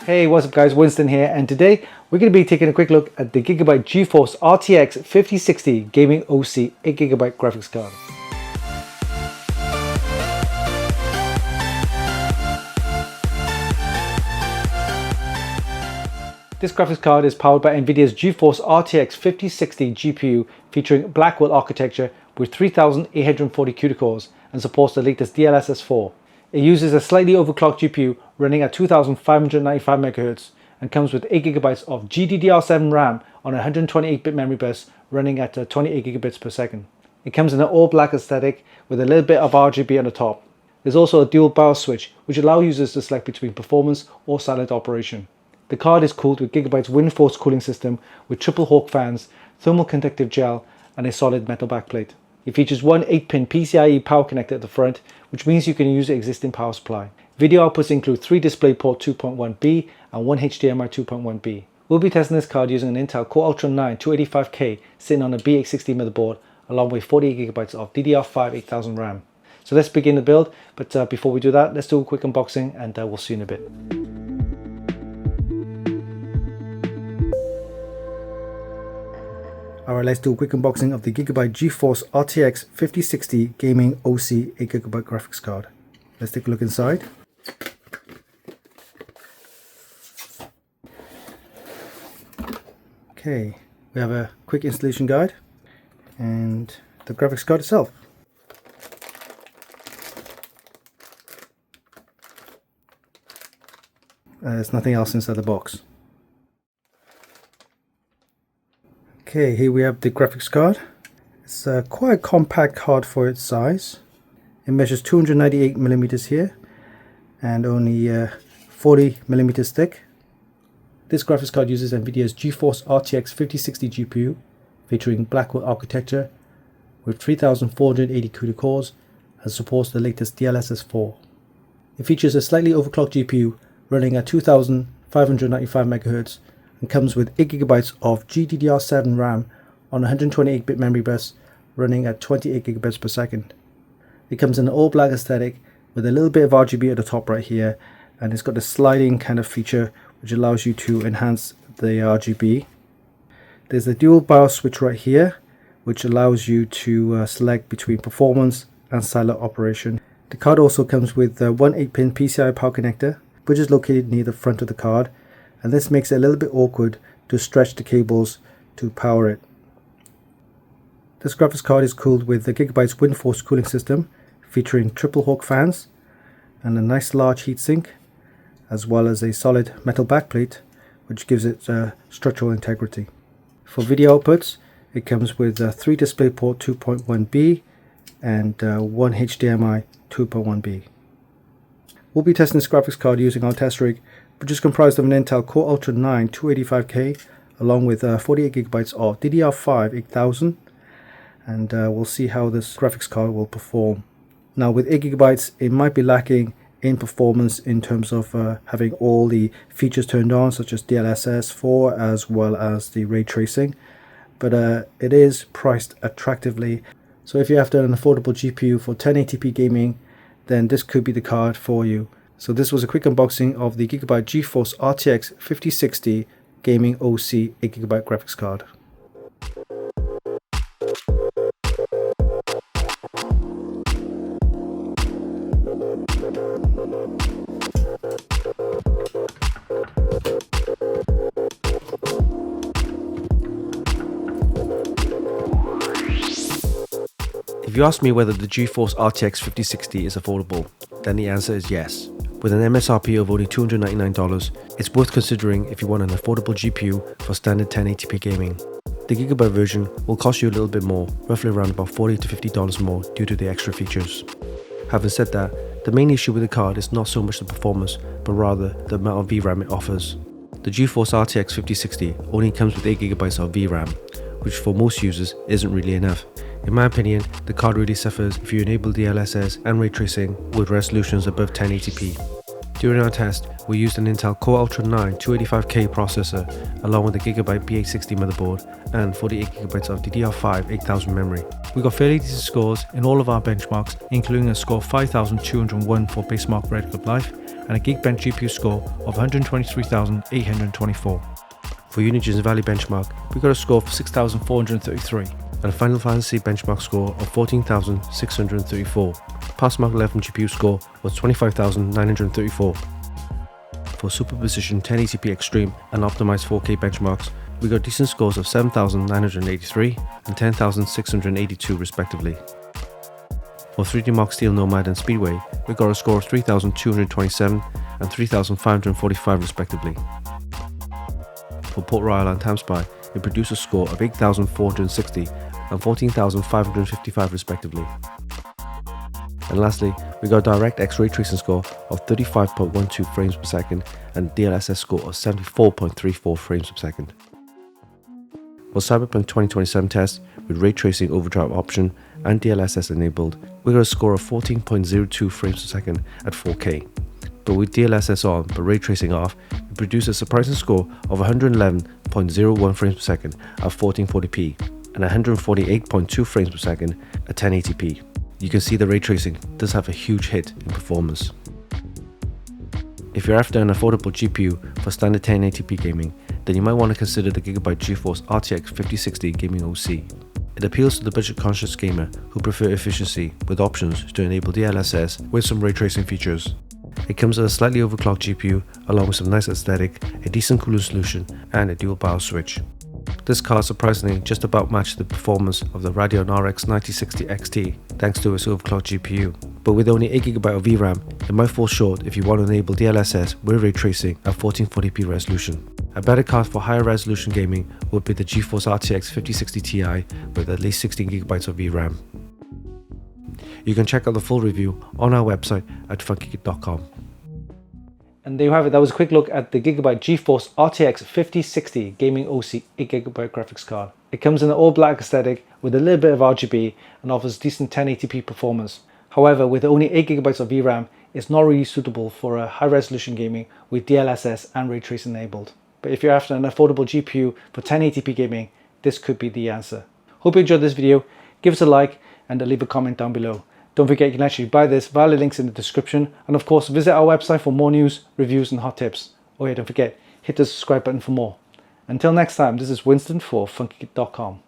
Hey, what's up guys, Winston here, and today we're going to be taking a quick look at the Gigabyte GeForce RTX 5060 Gaming OC 8GB graphics card. This graphics card is powered by Nvidia's GeForce RTX 5060 GPU featuring Blackwell architecture with 3840 CUDA cores and supports the latest DLSS 4. It uses a slightly overclocked GPU running at 2595 MHz and comes with 8GB of GDDR7 Vram on a 128-bit memory bus running at 28 gigabits per second. It comes in an all-black aesthetic with a little bit of RGB on the top. There's also a dual BIOS switch which allows users to select between performance or silent operation. The card is cooled with Gigabyte's wind-force cooling system with triple Hawk fans, thermal conductive gel and a solid metal backplate. It features one 8-pin PCIe power connector at the front, which means you can use the existing power supply. Video outputs include 3 DisplayPort 2.1b and 1 HDMI 2.1b. We'll be testing this card using an Intel Core Ultra 9 285K sitting on a B860 motherboard along with 48GB of DDR5 8000 RAM. So let's begin the build, but before we do that, let's do a quick unboxing and we'll see you in a bit. Alright, let's do a quick unboxing of the Gigabyte GeForce RTX 5060 Gaming OC 8GB graphics card. Let's take a look inside. Okay, we have a quick installation guide and the graphics card itself. There's nothing else inside the box. Okay, here we have the graphics card. It's quite a compact card for its size. It measures 298mm here and only 40mm thick. This graphics card uses Nvidia's GeForce RTX 5060 GPU featuring Blackwell architecture with 3480 CUDA cores and supports the latest DLSS 4. It features a slightly overclocked GPU running at 2595 MHz and comes with 8GB of GDDR7 Vram on a 128-bit memory bus running at 28 gigabits per second. It comes in an all-black aesthetic with a little bit of RGB at the top right here, and it's got a sliding kind of feature which allows you to enhance the RGB. There's a dual BIOS switch right here which allows you to select between performance and silent operation. The card also comes with one 8-pin PCIe power connector which is located near the front of the card, and this makes it a little bit awkward to stretch the cables to power it. This graphics card is cooled with the Gigabyte's wind-force cooling system featuring triple Hawk fans and a nice large heatsink, as well as a solid metal backplate which gives it structural integrity. For video outputs, it comes with 3 DisplayPort 2.1b and 1 HDMI 2.1b. We'll be testing this graphics card using our test rig, which is comprised of an Intel Core Ultra 9 285K along with 48GB of DDR5 8000, and we'll see how this graphics card will perform. Now with 8GB it might be lacking in performance in terms of having all the features turned on such as DLSS 4 as well as the ray tracing, but it is priced attractively, so if you're after an affordable GPU for 1080p gaming, then this could be the card for you. So this was a quick unboxing of the Gigabyte GeForce RTX 5060 Gaming OC 8GB graphics card. If you ask me whether the GeForce RTX 5060 is affordable, then the answer is yes. With an MSRP of only $299, it's worth considering if you want an affordable GPU for standard 1080p gaming. The Gigabyte version will cost you a little bit more, roughly around about $40 to $50 more due to the extra features. Having said that, the main issue with the card is not so much the performance, but rather the amount of VRAM it offers. The GeForce RTX 5060 only comes with 8GB of VRAM, which for most users isn't really enough. In my opinion, the card really suffers if you enable DLSS and ray tracing with resolutions above 1080p. During our test, we used an Intel Core Ultra 9 285K processor along with a Gigabyte B860 motherboard and 48GB of DDR5 8000 memory. We got fairly decent scores in all of our benchmarks, including a score of 5201 for Basemark Red Club Life, and a Geekbench GPU score of 123,824. For Unigen's Valley benchmark, we got a score of 6,433 and a Final Fantasy benchmark score of 14,634. Passmark 11 GPU score was 25,934. For Superposition 1080p Extreme and Optimized 4K benchmarks, we got decent scores of 7,983 and 10,682 respectively. For 3D Mark Steel Nomad and Speedway, we got a score of 3,227 and 3,545 respectively. For Port Royal and TimeSpy, it produced a score of 8,460 and 14,555 respectively. And lastly, we got a DirectX ray tracing score of 35.12 frames per second and DLSS score of 74.34 frames per second. For Cyberpunk 2077 test with ray tracing overdrive option and DLSS enabled, we got a score of 14.02 frames per second at 4K. But with DLSS on but ray tracing off, it produced a surprising score of 111.01 frames per second at 1440p and 148.2 frames per second at 1080p. You can see the ray tracing does have a huge hit in performance. If you're after an affordable GPU for standard 1080p gaming, then you might want to consider the Gigabyte GeForce RTX 5060 Gaming OC. It appeals to the budget-conscious gamer who prefer efficiency with options to enable DLSS with some ray tracing features. It comes with a slightly overclocked GPU along with some nice aesthetic, a decent cooling solution and a dual BIOS switch. This card surprisingly just about matched the performance of the Radeon RX 9060 XT thanks to its overclocked GPU. But with only 8GB of VRAM, it might fall short if you want to enable DLSS with ray tracing at 1440p resolution. A better card for higher resolution gaming would be the GeForce RTX 5060 Ti with at least 16GB of VRAM. You can check out the full review on our website at funkykit.com. And there you have it. That was a quick look at the Gigabyte GeForce RTX 5060 Gaming OC 8GB graphics card. It comes in an all black aesthetic with a little bit of RGB and offers decent 1080p performance. However, with only 8GB of VRAM, it's not really suitable for a high resolution gaming with DLSS and ray tracing enabled. But if you're after an affordable GPU for 1080p gaming, this could be the answer. Hope you enjoyed this video. Give us a like and leave a comment down below. Don't forget you can actually buy this via the links in the description, and of course visit our website for more news, reviews and hot tips. Oh yeah, don't forget, hit the subscribe button for more. Until next time, this is Winston for Funkykit.com.